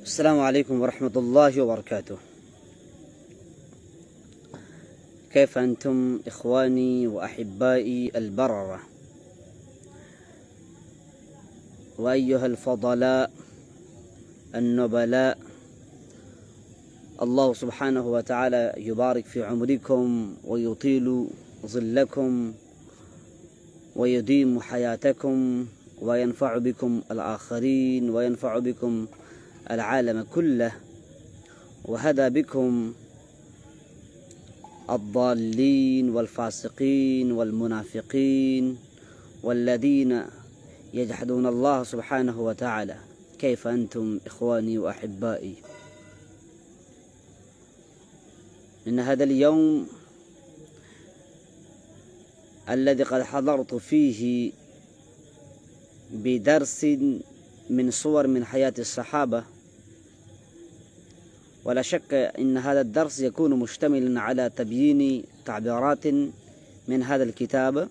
السلام عليكم ورحمة الله وبركاته. كيف أنتم إخواني وأحبائي البررة وأيها الفضلاء النبلاء؟ الله سبحانه وتعالى يبارك في عمركم ويطيل ظلكم ويديم حياتكم وينفع بكم الآخرين وينفع بكم العالم كله، وهدى بكم الضالين والفاسقين والمنافقين والذين يجحدون الله سبحانه وتعالى. كيف أنتم إخواني وأحبائي؟ إن هذا اليوم الذي قد حضرت فيه بدرس من صور من حياة الصحابة، ولا شك إن هذا الدرس يكون مشتملا على تبيين تعبيرات من هذا الكتاب،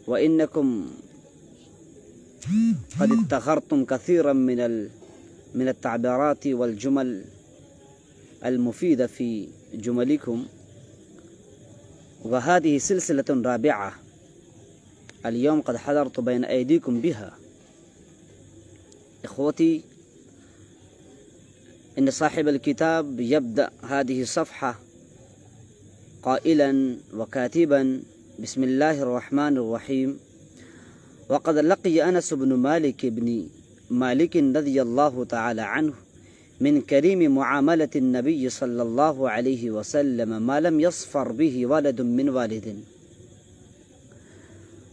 وإنكم قد ادخرتم كثيرا من التعبيرات والجمل المفيدة في جملكم، وهذه سلسلة رابعة اليوم قد حضرت بين أيديكم بها. إخوتي، إن صاحب الكتاب يبدأ هذه الصفحة قائلا وكاتبا: بسم الله الرحمن الرحيم. وقد لقي أنس بن مالك رضي الله تعالى عنه من كريم معاملة النبي صلى الله عليه وسلم ما لم يصفر به ولد من والد،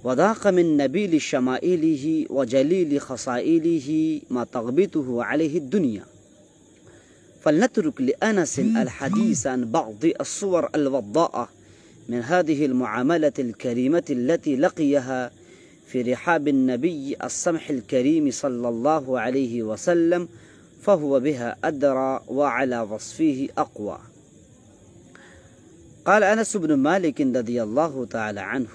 وضاق من نبيل شمائله وجليل خصائله ما تغبطه عليه الدنيا. فلنترك لأنس الحديث عن بعض الصور الوضاءة من هذه المعاملة الكريمة التي لقيها في رحاب النبي السمح الكريم صلى الله عليه وسلم، فهو بها أدرى وعلى وصفه أقوى. قال أنس بن مالك رضي الله تعالى عنه: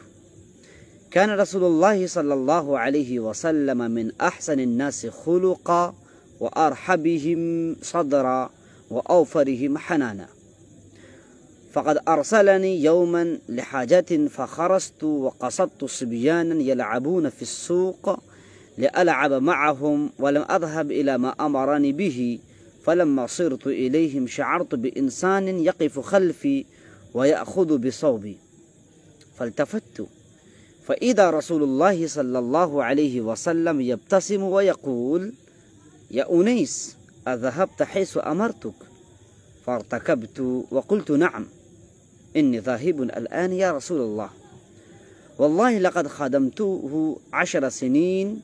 كان رسول الله صلى الله عليه وسلم من أحسن الناس خلقا وأرحبهم صدرا وأوفرهم حنانا، فقد أرسلني يوما لحاجة فخرجت وقصدت صبيانا يلعبون في السوق لألعب معهم، ولم أذهب إلى ما أمرني به، فلما صرت إليهم شعرت بإنسان يقف خلفي ويأخذ بصوبي، فالتفت فإذا رسول الله صلى الله عليه وسلم يبتسم ويقول: يا أنيس، أذهبت حيث أمرتك؟ فارتكبت وقلت: نعم، إني ذاهب الآن يا رسول الله، والله لقد خدمته 10 سنين،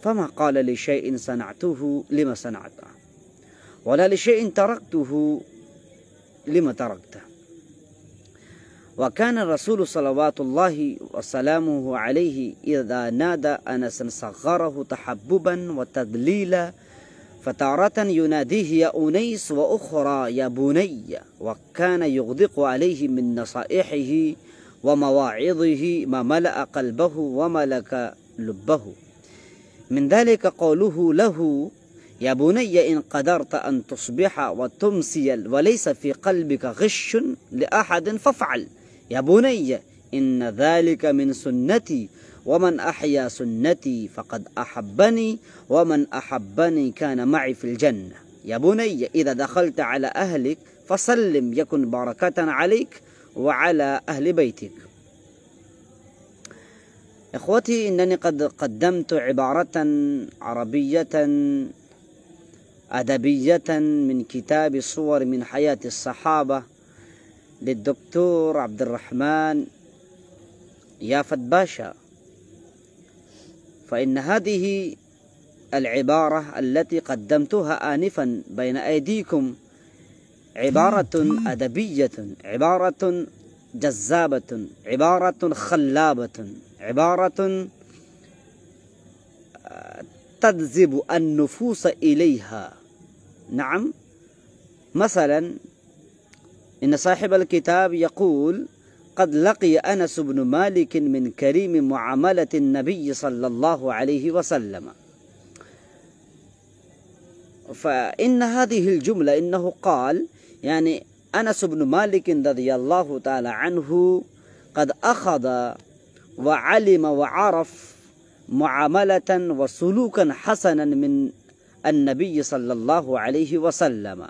فما قال لشيء صنعته لما صنعته، ولا لشيء تركته لما تركته. وكان الرسول صلوات الله وسلامه عليه إذا نادى أنسا صغره تحببا وتدليلا، فتارة يناديه يا أنيس وأخرى يا بني، وكان يغدق عليه من نصائحه ومواعظه ما ملأ قلبه وملك لبه. من ذلك قوله له: يا بني إن قدرت أن تصبح وتمسي وليس في قلبك غش لأحد فافعل، يا بني إن ذلك من سنتي، ومن أحيا سنتي فقد أحبني، ومن أحبني كان معي في الجنة. يا بني إذا دخلت على أهلك فسلم يكن بركة عليك وعلى أهل بيتك. إخوتي، إنني قد قدمت عبارة عربية أدبية من كتاب صور من حياة الصحابة للدكتور عبد الرحمن يافت باشا، فإن هذه العبارة التي قدمتها آنفا بين أيديكم عبارة أدبية، عبارة جذابة، عبارة خلابة، عبارة تجذب النفوس إليها. نعم، مثلا إن صاحب الكتاب يقول: قد لقي أنس بن مالك من كريم معاملة النبي صلى الله عليه وسلم فإن هذه الجملة إنه قال يعني أنس بن مالك رضي الله تعالى عنه قد أخذ وعلم وعرف معاملة وسلوكا حسنا من النبي صلى الله عليه وسلم،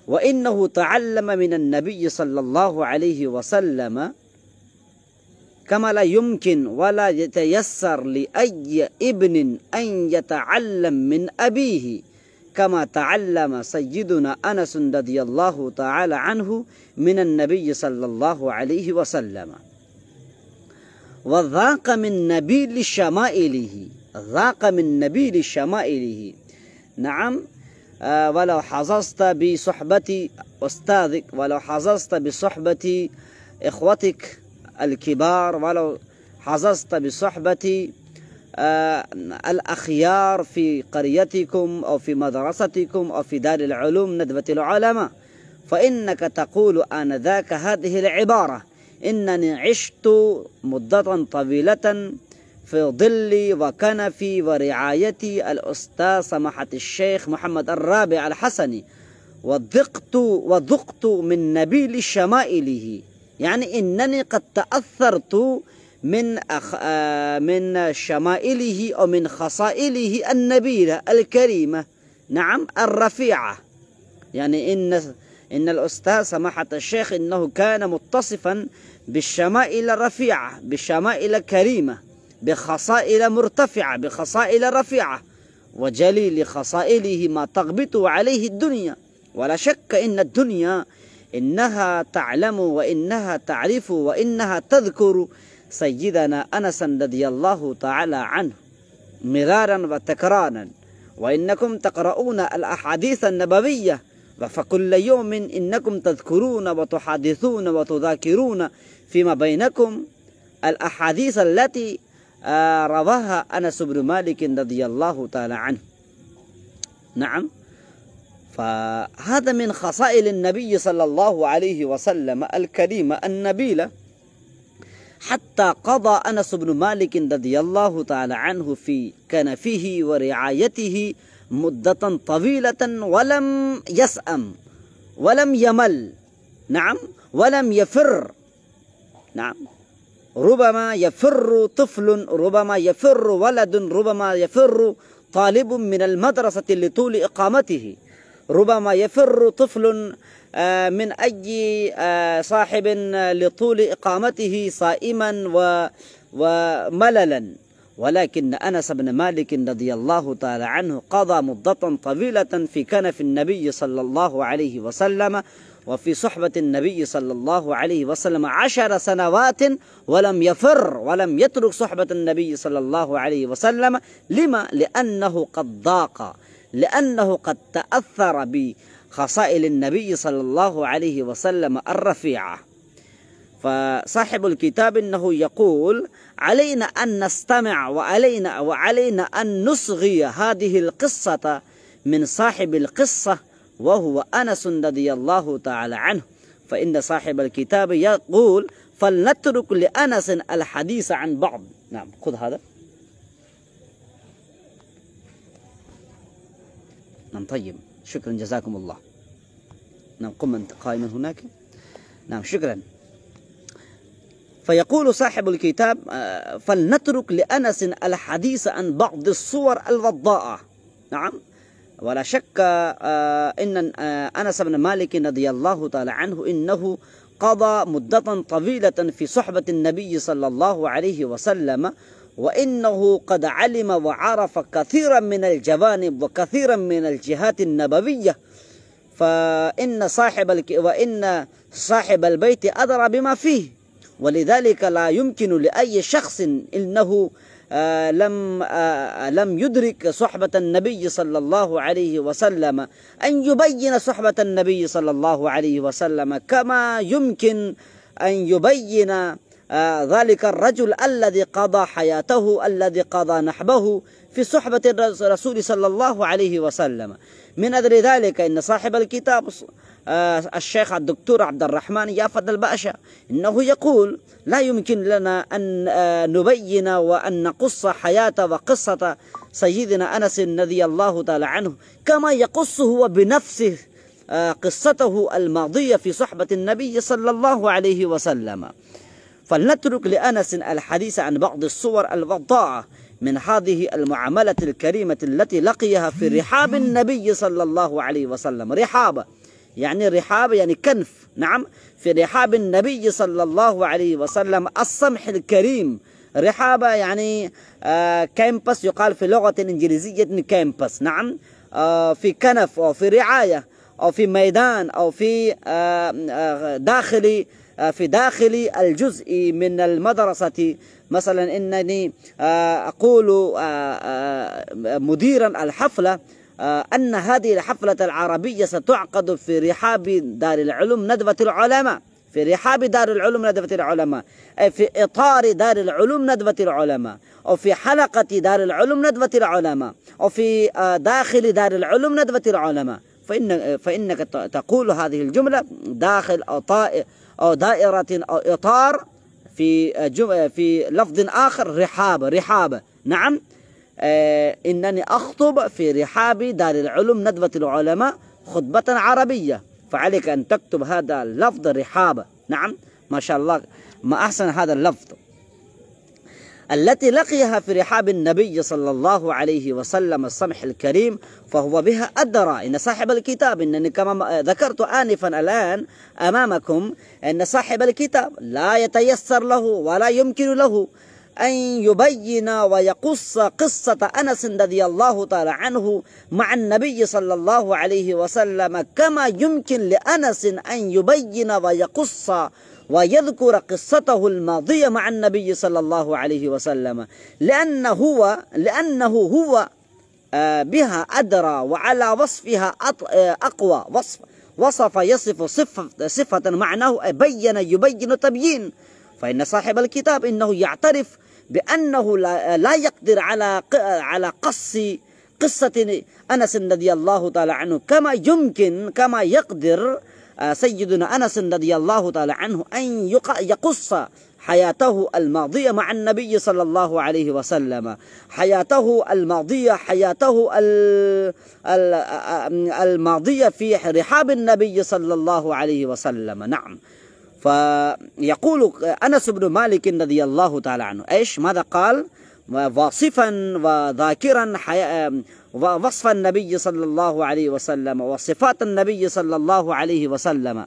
وإنه تعلم من النبي صلى الله عليه وسلم كما لا يمكن ولا يتيسر لأي ابن أن يتعلم من أبيه، كما تعلم سيدنا أنس رضي الله تعالى عنه من النبي صلى الله عليه وسلم. وذاق من نبيل شمائله، ذاق من نبيل شمائله. نعم، ولو حظظت بصحبة أستاذك، ولو حظظت بصحبة إخوتك الكبار، ولو حظظت بصحبة الأخيار في قريتكم أو في مدرستكم أو في دار العلوم ندوة العلماء، فإنك تقول آنذاك هذه العبارة: إنني عشت مدة طويلة في ظل وكنفي ورعاية الأستاذ سماحة الشيخ محمد الرابع الحسني، وذقت من نبيل شمائله، يعني إنني قد تأثرت من شمائله أو من خصائله النبيلة الكريمة، نعم الرفيعة. يعني إن الأستاذ سماحة الشيخ إنه كان متصفا بالشمائل الرفيعة، بالشمائل كريمة، بخصائل مرتفعة، بخصائل رفيعة، وجليل خصائله ما تغبط عليه الدنيا. ولا شك إن الدنيا إنها تعلم وإنها تعرف وإنها تذكر سيدنا أنس رضي الله تعالى عنه مرارا وتكرارا، وإنكم تقرؤون الأحاديث النبوية، فكل يوم إنكم تذكرون وتحدثون وتذاكرون فيما بينكم الأحاديث التي رواها أنس بن مالك رضي الله تعالى عنه. نعم، فهذا من خصائل النبي صلى الله عليه وسلم الكريمة النبيلة، حتى قضى أنس بن مالك رضي الله تعالى عنه في كنفه ورعايته مدة طويلة ولم يسأم ولم يمل، نعم، ولم يفر. نعم، ربما يفر طفل، ربما يفر ولد، ربما يفر طالب من المدرسة لطول إقامته، ربما يفر طفل من أي صاحب لطول إقامته صائما ومللا، ولكن أنس بن مالك رضي الله تعالى عنه قضى مدة طويلة في كنف النبي صلى الله عليه وسلم وفي صحبة النبي صلى الله عليه وسلم 10 سنوات، ولم يفر ولم يترك صحبة النبي صلى الله عليه وسلم. لما؟ لأنه قد ضاق، لأنه قد تأثر بخصائل النبي صلى الله عليه وسلم الرفيعة. فصاحب الكتاب إنه يقول: علينا أن نستمع وعلينا أن نصغي هذه القصة من صاحب القصة وهو أنس رضي الله تعالى عنه. فإن صاحب الكتاب يقول: فلنترك لأنس الحديث عن بعض. نعم، خذ هذا. نعم، طيب، شكرا، جزاكم الله. نعم، قم أنت قائما هناك. نعم، شكرا. فيقول صاحب الكتاب: فلنترك لأنس الحديث عن بعض الصور الوضاءة. نعم، ولا شك إن أنس بن مالك رضي الله تعالى عنه إنه قضى مدة طويلة في صحبة النبي صلى الله عليه وسلم، وإنه قد علم وعرف كثيرا من الجوانب وكثيرا من الجهات النبوية، وإن صاحب البيت أدرى بما فيه، ولذلك لا يمكن لأي شخص إنه لم يدرك صحبة النبي صلى الله عليه وسلم أن يبين صحبة النبي صلى الله عليه وسلم كما يمكن أن يبين ذلك الرجل الذي قضى حياته، الذي قضى نحبه في صحبة الرسول صلى الله عليه وسلم. من أجل ذلك إن صاحب الكتاب الشيخ الدكتور عبد الرحمن يافد الباشا إنه يقول: لا يمكن لنا أن نبين وأن نقص حياة وقصة سيدنا أنس رضي الله تعالى عنه كما يقص هو بنفسه قصته الماضية في صحبة النبي صلى الله عليه وسلم. فلنترك لأنس الحديث عن بعض الصور الوضاعة من هذه المعاملة الكريمة التي لقيها في رحاب النبي صلى الله عليه وسلم. رحاب يعني رحاب يعني كنف، نعم، في رحاب النبي صلى الله عليه وسلم السمح الكريم. رحاب يعني كامبس، يقال في اللغة الإنجليزية كامبس، نعم، في كنف أو في رعاية أو في ميدان أو في داخل الجزء من المدرسة. مثلا إنني أقول مديرا الحفلة أن هذه الحفلة العربية ستعقد في رحاب دار العلوم ندوة العلماء، في رحاب دار العلوم ندوة العلماء، أي في إطار دار العلوم ندوة العلماء، أو في حلقة دار العلوم ندوة العلماء، أو في داخل دار العلوم ندوة العلماء. فإنك تقول هذه الجملة داخل أو دائرة أو إطار في لفظ آخر رحاب، نعم، إنني أخطب في رحاب دار العلوم ندوة العلماء خطبة عربية، فعليك أن تكتب هذا اللفظ رحاب، نعم، ما شاء الله، ما أحسن هذا اللفظ. التي لقيها في رحاب النبي صلى الله عليه وسلم السمح الكريم فهو بها أدرى. إن صاحب الكتاب، إنني كما ذكرت آنفا الآن أمامكم، أن صاحب الكتاب لا يتيسر له ولا يمكن له أن يبين ويقص قصة أنس رضي الله تعالى عنه مع النبي صلى الله عليه وسلم كما يمكن لأنس أن يبين ويقص ويذكر قصته الماضية مع النبي صلى الله عليه وسلم، لأنه هو بها أدرى وعلى وصفها أقوى. يصف صفة معناه بين يبين تبيين. فإن صاحب الكتاب إنه يعترف بأنه لا يقدر على قصة أنس رضي الله تعالى عنه كما يقدر سيدنا أنس رضي الله تعالى عنه أن يقص حياته الماضية مع النبي صلى الله عليه وسلم، حياته الماضية، الماضية في رحاب النبي صلى الله عليه وسلم، نعم. فيقول أنس بن مالك رضي الله تعالى عنه إيش ماذا قال؟ واصفا وذاكرا وصف النبي صلى الله عليه وسلم وصفات النبي صلى الله عليه وسلم.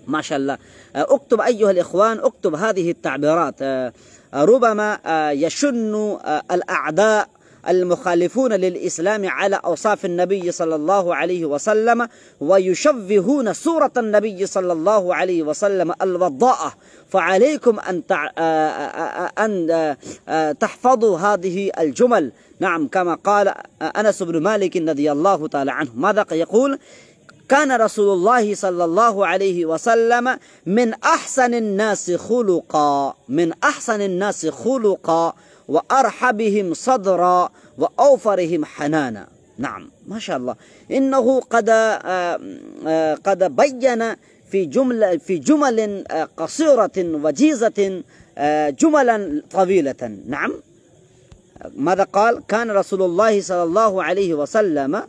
ما شاء الله. اكتب أيها الإخوان، اكتب هذه التعبيرات، ربما يشن الأعداء المخالفون للإسلام على أوصاف النبي صلى الله عليه وسلم ويشوهون صورة النبي صلى الله عليه وسلم الوضاءة. فعليكم أن تحفظوا هذه الجمل، نعم، كما قال أنس بن مالك رضي الله تعالى عنه. ماذا يقول؟ كان رسول الله صلى الله عليه وسلم من أحسن الناس خلقا وأرحبهم صدرا وأوفرهم حنانا. نعم، ما شاء الله. إنه قد بين في جمل قصيرة وجيزة جملا طويلة. نعم، ماذا قال؟ كان رسول الله صلى الله عليه وسلم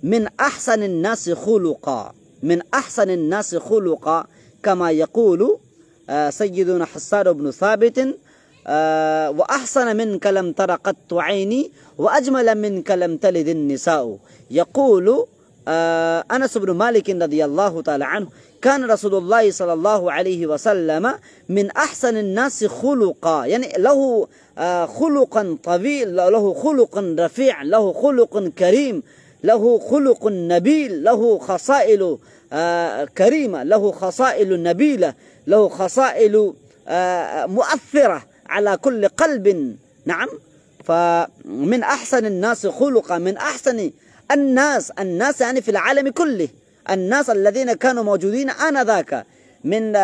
من أحسن الناس خلقا كما يقول سيدنا حسان بن ثابت: وأحسن منك لم تر قط عيني وأجمل منك لم تلد النساء. يقول أنس بن مالك رضي الله تعالى عنه: كان رسول الله صلى الله عليه وسلم من أحسن الناس خلقا، يعني له خلقا طويل، له خلق رفيع، له خلق كريم، له خلق نبيل، له خصائل كريمة، له خصائل نبيلة، له خصائل مؤثرة على كل قلب. نعم، فمن أحسن الناس خلقا، من أحسن الناس يعني في العالم كله، الناس الذين كانوا موجودين آنذاك من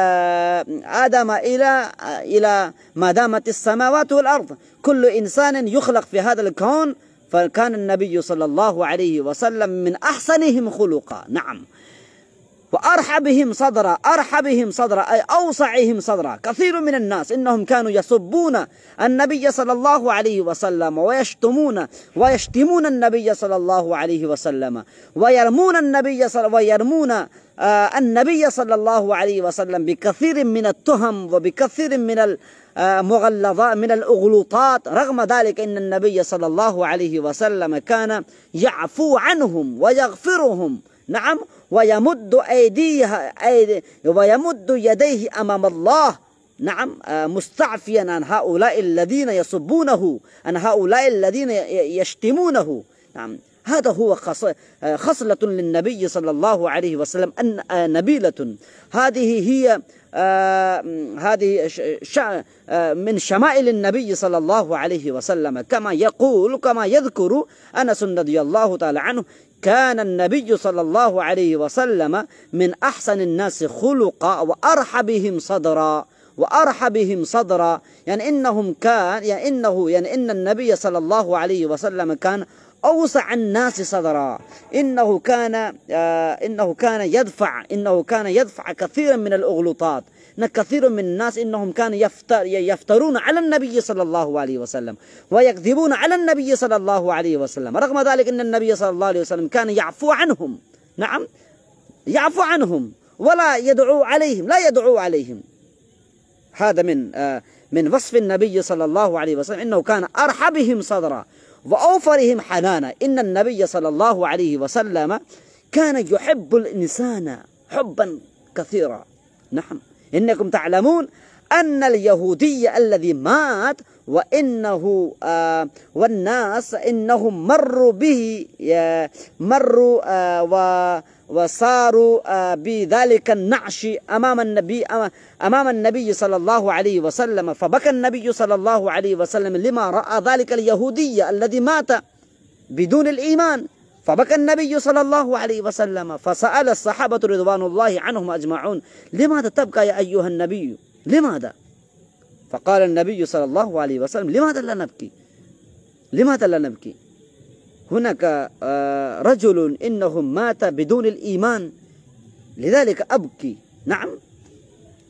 آدم إلى ما دامت السماوات والأرض، كل إنسان يخلق في هذا الكون، فكان النبي صلى الله عليه وسلم من أحسنهم خلقا. نعم، وأرحبهم صدرا، أرحبهم صدرا أي أوسعهم صدرا. كثير من الناس إنهم كانوا يسبون النبي صلى الله عليه وسلم ويشتمون النبي صلى الله عليه وسلم ويرمون النبي صلى الله عليه وسلم بكثير من التهم وبكثير من المغلظات من الأغلوطات. رغم ذلك إن النبي صلى الله عليه وسلم كان يعفو عنهم ويغفرهم، نعم، ويمد يديه أمام الله، نعم، مستعفيا عن هؤلاء الذين يسبونه، عن هؤلاء الذين يشتمونه. نعم، هذا هو خصلة للنبي صلى الله عليه وسلم نبيلة. هذه هي من شمائل النبي صلى الله عليه وسلم، كما يذكر أنس رضي الله تعالى عنه: كان النبي صلى الله عليه وسلم من أحسن الناس خلقا وأرحبهم صدرا. وأرحبهم صدرا يعني إن النبي صلى الله عليه وسلم كان أوسع الناس صدرا. إنه كان يدفع كثيرا من الأغلوطات. كثير من الناس إنهم كانوا يفترون على النبي صلى الله عليه وسلم ويكذبون على النبي صلى الله عليه وسلم. رغم ذلك إن النبي صلى الله عليه وسلم كان يعفو عنهم، نعم، يعفو عنهم ولا يدعو عليهم، لا يدعو عليهم. هذا من وصف النبي صلى الله عليه وسلم، إنه كان أرحبهم صدرا وأوفرهم حنانا. إن النبي صلى الله عليه وسلم كان يحب الإنسان حبا كثيرا. نعم، إنكم تعلمون أن اليهودي الذي مات والناس إنهم مروا به، وصاروا بذلك النعش أمام النبي صلى الله عليه وسلم، فبكى النبي صلى الله عليه وسلم لما رأى ذلك اليهودي الذي مات بدون الإيمان. فبكى النبي صلى الله عليه وسلم، فسأل الصحابة رضوان الله عنهم أجمعون: لماذا تبكى يا أيها النبي؟ لماذا؟ فقال النبي صلى الله عليه وسلم: لماذا لا نبكي؟ لماذا لا نبكي؟ هناك رجل إنهم مات بدون الإيمان، لذلك أبكي. نعم،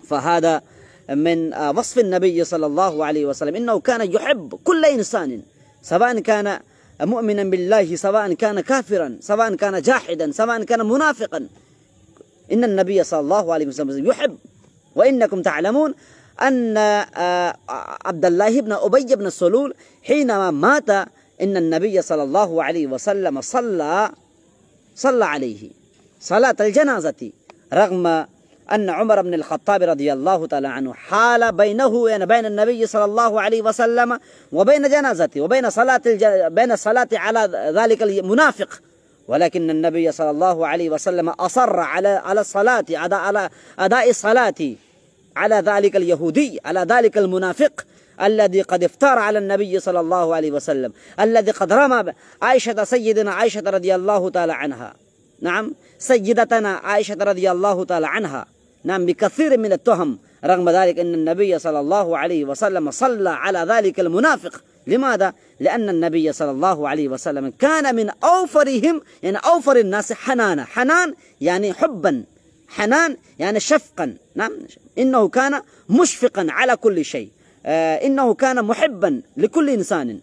فهذا من وصف النبي صلى الله عليه وسلم، إنه كان يحب كل إنسان، سواء كان مؤمنا بالله، سواء كان كافرا، سواء كان جاحدا، سواء كان منافقا. إن النبي صلى الله عليه وسلم يحب. وإنكم تعلمون أن عبد الله بن أبي بن سلول حينما مات إن النبي صلى الله عليه وسلم صلى عليه صلاة الجنازة، رغم أن عمر بن الخطاب رضي الله تعالى عنه حال بينه بين النبي صلى الله عليه وسلم وبين جنازته وبين بين الصلاة على ذلك المنافق. ولكن النبي صلى الله عليه وسلم أصر على الصلاة، على أداء الصلاة على ذلك اليهودي، على ذلك المنافق الذي قد افترى على النبي صلى الله عليه وسلم، الذي قد رمى عائشة، سيدنا عائشة رضي الله تعالى عنها، نعم، سيدتنا عائشة رضي الله تعالى عنها، نعم، بكثير من التهم. رغم ذلك أن النبي صلى الله عليه وسلم صلى على ذلك المنافق. لماذا؟ لأن النبي صلى الله عليه وسلم كان من أوفرهم، أوفر الناس حنانا. حنان يعني حبا، حنان يعني شفقا. نعم، إنه كان مشفقا على كل شيء، إنه كان محبا لكل إنسان.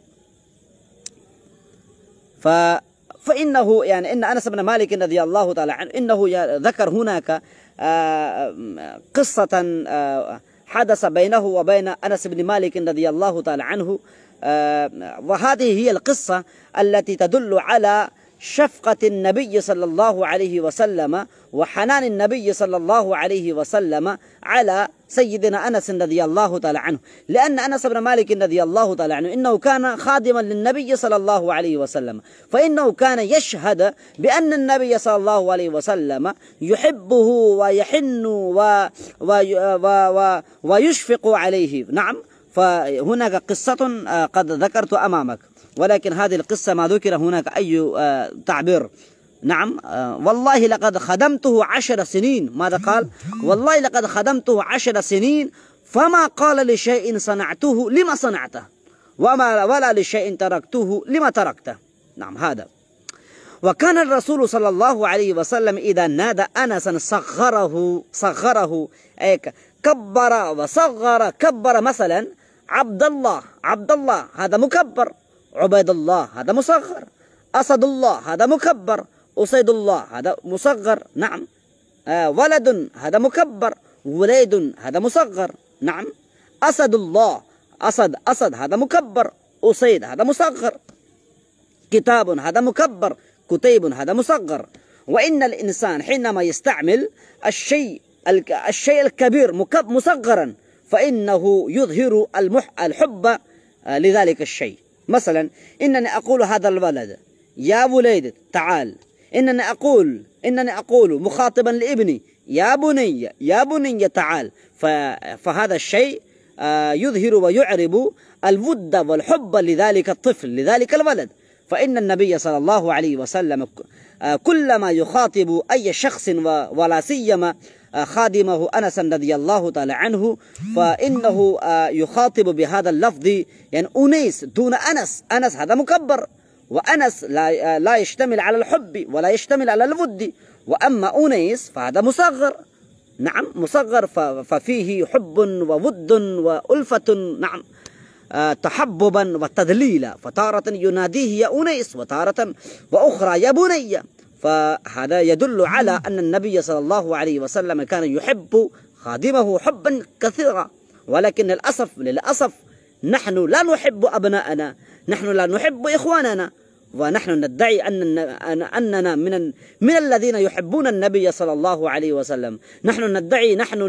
فإنه إن أنس بن مالك رضي الله تعالى عنه إنه ذكر هناك قصة حدث بينه وبين أنس بن مالك رضي الله تعالى عنه، وهذه هي القصة التي تدل على شفقة النبي صلى الله عليه وسلم وحنان النبي صلى الله عليه وسلم على سيدنا أنس رضي الله تعالى عنه. لأن أنس بن مالك رضي الله تعالى عنه إنه كان خادما للنبي صلى الله عليه وسلم، فإنه كان يشهد بأن النبي صلى الله عليه وسلم يحبه ويحن ويشفق عليه. نعم، فهناك قصة قد ذكرت أمامك، ولكن هذه القصة ما ذكر هناك أي تعبير. نعم، والله لقد خدمته 10 سنين. ماذا قال؟ والله لقد خدمته 10 سنين فما قال لشيء صنعته لما صنعته ولا لشيء تركته لما تركته. نعم، هذا. وكان الرسول صلى الله عليه وسلم إذا نادى أنسا صغره أي كبر وصغر. كبر مثلا عبد الله هذا مكبر، عبيد الله هذا مصغر، أسد الله هذا مكبر، أسيد الله هذا مصغر. نعم. ولد هذا مكبر، وليد هذا مصغر. نعم. أسد الله، أسد هذا مكبر، أسيد هذا مصغر. كتاب هذا مكبر، كتيب هذا مصغر. وإن الإنسان حينما يستعمل الشيء الكبير مصغرا فإنه يظهر الحب لذلك الشيء. مثلا إنني أقول هذا الولد يا وليد تعال، إنني أقول مخاطبا لابني يا بني تعال، فهذا الشيء يظهر ويعرب الود والحب لذلك الطفل لذلك الولد. فإن النبي صلى الله عليه وسلم كلما يخاطب أي شخص ولا سيما خادمه أنس رضي الله تعالى عنه فإنه يخاطب بهذا اللفظ، يعني أنيس دون أنس هذا مكبر، وأنس لا يشتمل على الحب ولا يشتمل على الود، وأما أنيس فهذا مصغر. نعم مصغر، ففيه حب وود وألفة. نعم. تحببا وتذليلا، فتارة يناديه يا أنيس وتارة وأخرى يا بني. فهذا يدل على أن النبي صلى الله عليه وسلم كان يحب خادمه حبا كثيرا، ولكن للأسف نحن لا نحب أبناءنا، نحن لا نحب إخواننا، ونحن ندعي أننا من الذين يحبون النبي صلى الله عليه وسلم. نحن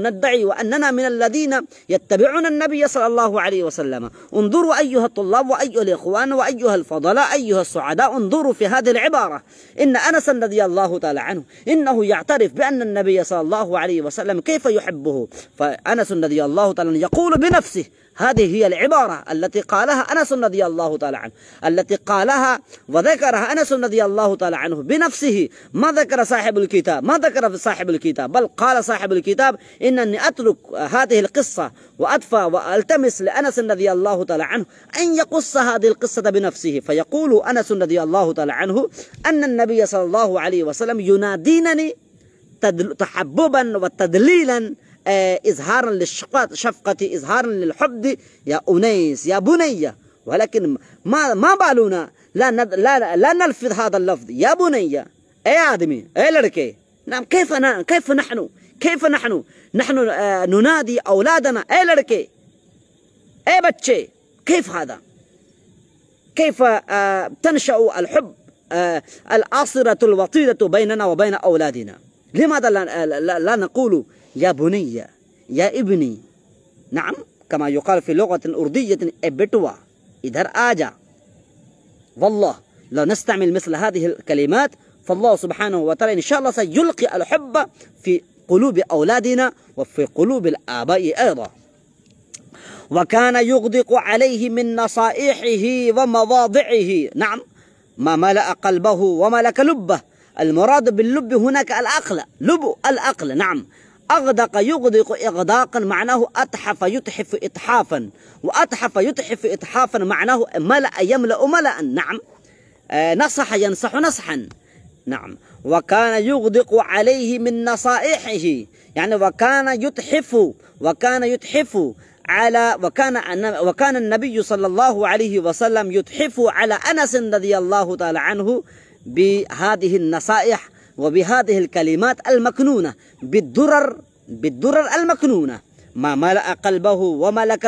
ندعي وأننا من الذين يتبعون النبي صلى الله عليه وسلم. انظروا أيها الطلاب وأيها الإخوان وأيها الفضلاء أيها السعداء، انظروا في هذه العبارة. إن أنس رضي الله تعالى عنه إنه يعترف بأن النبي صلى الله عليه وسلم كيف يحبه، فأنس رضي الله تعالى عنه يقول بنفسه. هذه هي العبارة التي قالها أنس رضي الله تعالى عنه، التي قالها وذكرها أنس رضي الله تعالى عنه بنفسه. ما ذكر صاحب الكتاب، ما ذكر صاحب الكتاب، بل قال صاحب الكتاب إنني أترك هذه القصة وأدفع وألتمس لأنس رضي الله تعالى عنه أن يقص هذه القصة بنفسه. فيقول أنس رضي الله تعالى عنه أن النبي صلى الله عليه وسلم ينادينني تحببا وتدليلا، إظهارا للشفقة، إظهارا للحب، يا أنيس يا بني. ولكن ما بالنا لا نلفظ هذا اللفظ يا بني، أي آدمي أي لڑکے. نعم. كيف نحن ننادي أولادنا أي لڑکے أي بچے. كيف هذا؟ كيف تنشأ الحب الآصرة الوطيدة بيننا وبين أولادنا؟ لماذا لا نقول يا بني يا ابني؟ نعم. كما يقال في لغة أردية بتوا إذر آجا. والله لو نستعمل مثل هذه الكلمات فالله سبحانه وتعالى إن شاء الله سيلقي الحب في قلوب أولادنا وفي قلوب الآباء أيضا. وكان يغدق عليه من نصائحه ومواضعه. نعم. ما ملأ قلبه وملك لبه. المراد باللب هناك العقل، لب العقل. نعم. أغدق يغدق إغداقا معناه أتحف يتحف إتحافا، وأتحف يتحف إتحافا معناه ملأ يملأ ملأ. نعم. نصح ينصح نصحا. نعم. وكان يغدق عليه من نصائحه، يعني وكان يتحف على وكان النبي صلى الله عليه وسلم يتحف على أنس رضي الله تعالى عنه بهذه النصائح وبهذه الكلمات المكنونة بالدرر المكنونة. ما ملأ قلبه وملك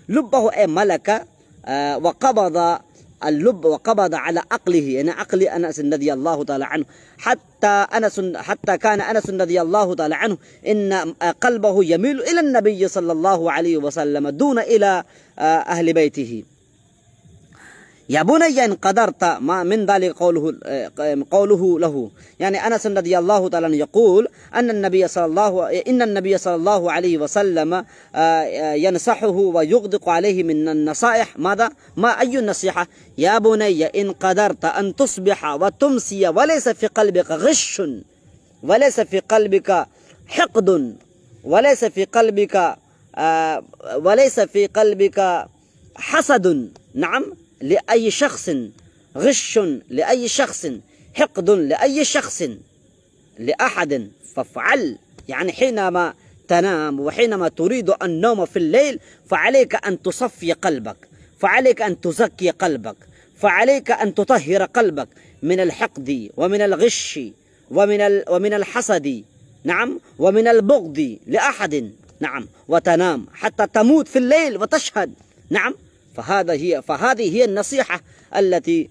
لبه أي ملك وقبض اللب وقبض على عقله، يعني عقل أنس رضي الله تعالى عنه، حتى كان أنس رضي الله تعالى عنه إن قلبه يميل إلى النبي صلى الله عليه وسلم دون إلى أهل بيته. يا بني إن قدرت، ما من ذلك قوله له، يعني أنس رضي الله تعالى يقول إن النبي صلى الله عليه وسلم ينصحه ويغدق عليه من النصائح. ماذا؟ ما أي النصيحة؟ يا بني إن قدرت أن تصبح وتمسي وليس في قلبك غش، وليس في قلبك حقد، وليس في قلبك حسد. نعم. لأي شخص غش، لأي شخص حقد لأي شخص لأحد فافعل، يعني حينما تنام وحينما تريد النوم في الليل فعليك أن تصفي قلبك، فعليك أن تزكي قلبك، فعليك أن تطهر قلبك من الحقد ومن الغش ومن الحسد، نعم، ومن البغض لأحد، نعم، وتنام حتى تموت في الليل وتشهد، نعم. فهذه هي النصيحة التي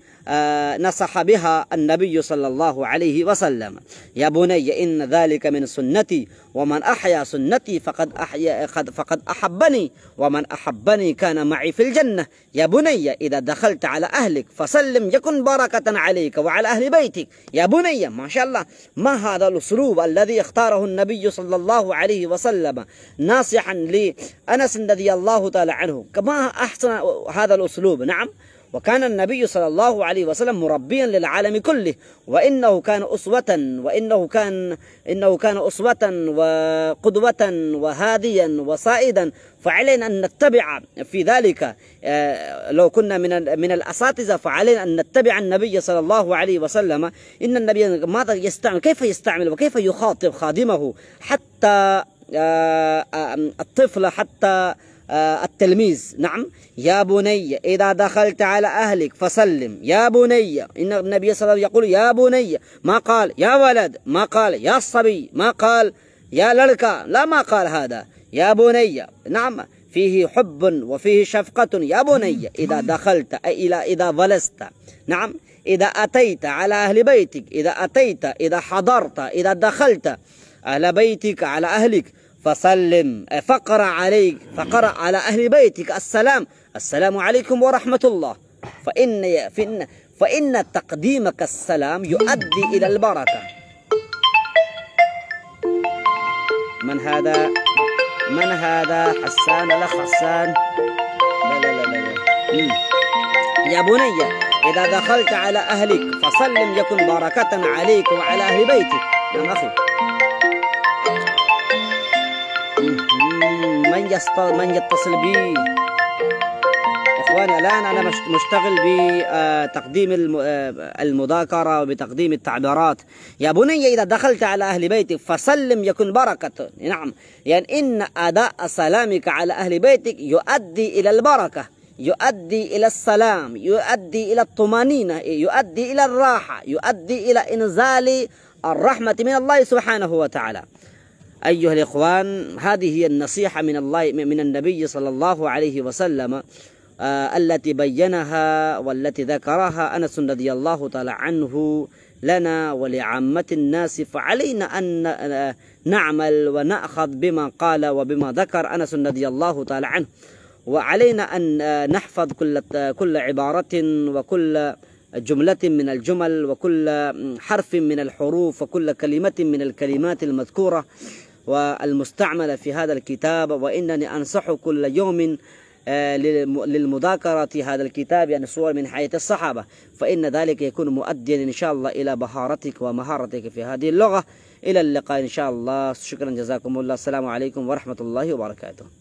نصح بها النبي صلى الله عليه وسلم. يا بني إن ذلك من سنتي ومن أحيا سنتي فقد أحبني ومن أحبني كان معي في الجنة. يا بني إذا دخلت على أهلك فسلم يكن بركة عليك وعلى أهل بيتك. يا بني، ما شاء الله، ما هذا الأسلوب الذي اختاره النبي صلى الله عليه وسلم ناصحا لأنس رضي الله تعالى عنه، كما أحسن هذا الأسلوب، نعم. وكان النبي صلى الله عليه وسلم مربيا للعالم كله، وإنه كان أسوة، إنه كان أسوة وقدوة وهاديا وصائدا، فعلينا أن نتبع في ذلك. لو كنا من الأساتذة فعلينا أن نتبع النبي صلى الله عليه وسلم. إن النبي ماذا يستعمل، كيف يستعمل وكيف يخاطب خادمه، حتى الطفل، حتى التلميذ، نعم. يا بني إذا دخلت على أهلك فسلم. يا بني، إن النبي صلى الله عليه وسلم يقول يا بني، ما قال يا ولد، ما قال يا صبي، ما قال يا للكا، لا، ما قال هذا. يا بني، نعم، فيه حب وفيه شفقة. يا بني إذا دخلت، إذا جلست، نعم، إذا أتيت على أهل بيتك، إذا أتيت، إذا حضرت، إذا دخلت على بيتك، على أهلك، فسلم، فقرأ على أهل بيتك السلام عليكم ورحمة الله، فإن تقديمك السلام يؤدي إلى البركة. من هذا حسان؟ لا حسان، لا. يا بني إذا دخلت على أهلك فسلم يكن بركة عليك وعلى أهل بيتك. نعم أخي. من يتصل بي؟ إخواني، الآن أنا مشتغل بتقديم المذاكرة وبتقديم التعبيرات. يا بني إذا دخلت على أهل بيتك فسلم يكن بركة، نعم، يعني إن أداء سلامك على أهل بيتك يؤدي إلى البركة، يؤدي إلى السلام، يؤدي إلى الطمأنينة، يؤدي إلى الراحة، يؤدي إلى إنزال الرحمة من الله سبحانه وتعالى. أيها الإخوان، هذه هي النصيحة من النبي صلى الله عليه وسلم التي بينها والتي ذكرها أنس رضي الله تعالى عنه لنا ولعامة الناس. فعلينا أن نعمل ونأخذ بما قال وبما ذكر أنس رضي الله تعالى عنه، وعلينا أن نحفظ كل عبارة وكل جملة من الجمل وكل حرف من الحروف وكل كلمة من الكلمات المذكورة والمستعملة في هذا الكتاب. وإنني أنصح كل يوم للمذاكرة هذا الكتاب، يعني صور من حياة الصحابة، فإن ذلك يكون مؤديا إن شاء الله إلى بهارتك ومهارتك في هذه اللغة. إلى اللقاء إن شاء الله. شكرا، جزاكم الله. السلام عليكم ورحمة الله وبركاته.